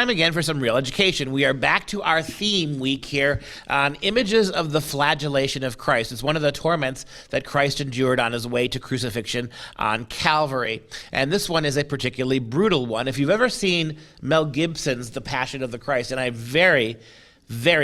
time again for some real education. We are back to our theme week here on images of the flagellation of Christ. It's one of the torments that Christ endured on his way to crucifixion on Calvary. And this one is a particularly brutal one. If you've ever seen Mel Gibson's The Passion of the Christ, and I very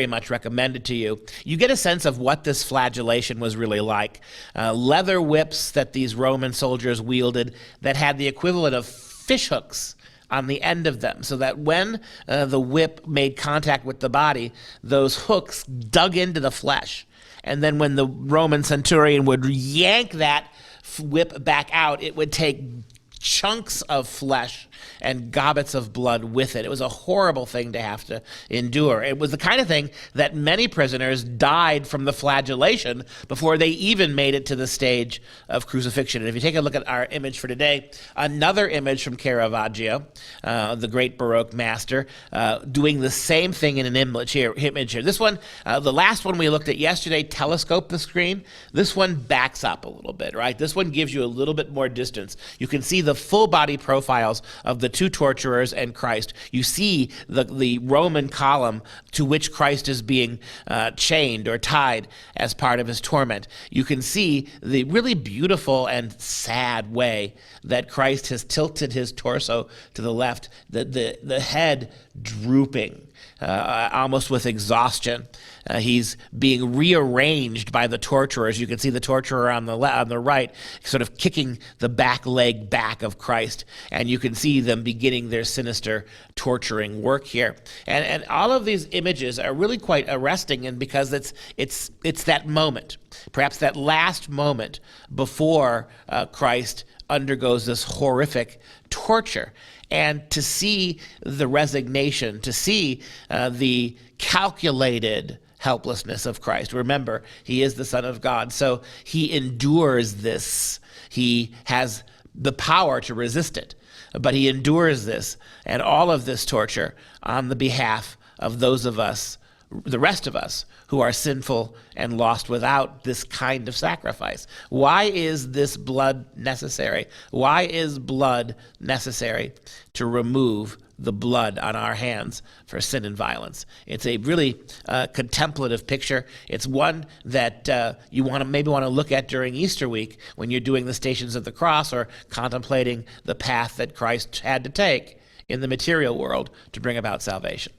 much recommend it to you, you get a sense of what this flagellation was really like. Leather whips that these Roman soldiers wielded that had the equivalent of fish hooks on the end of them, so that when the whip made contact with the body, those hooks dug into the flesh. And then when the Roman centurion would yank that whip back out, it would take chunks of flesh and gobbets of blood with it. It was a horrible thing to have to endure. It was the kind of thing that many prisoners died from the flagellation before they even made it to the stage of crucifixion. And if you take a look at our image for today, another image from Caravaggio, the great Baroque master, doing the same thing in an image here. This one, the last one we looked at yesterday, telescoped the screen. This one backs up a little bit, right? This one gives you a little bit more distance. You can see the full body profiles of the two torturers and Christ. You see the Roman column to which Christ is being chained or tied as part of his torment. You can see the really beautiful and sad way that Christ has tilted his torso to the left, the head drooping, almost with exhaustion. He's being rearranged by the torturers. You can see the torturer on the right sort of kicking the back leg back of Christ, and you can see them beginning their sinister torturing work here. And all of these images are really quite arresting, and because it's that moment, perhaps that last moment before Christ undergoes this horrific torture. And to see the resignation, to see the calculated helplessness of Christ. Remember, he is the Son of God, so he endures this. He has the power to resist it, but he endures this and all of this torture on the behalf of those of us, the rest of us, who are sinful and lost without this kind of sacrifice. Why is this blood necessary? Why is blood necessary? To remove the blood on our hands for sin and violence. It's a really contemplative picture. It's one that you maybe want to look at during Easter week when you're doing the Stations of the Cross or contemplating the path that Christ had to take in the material world to bring about salvation.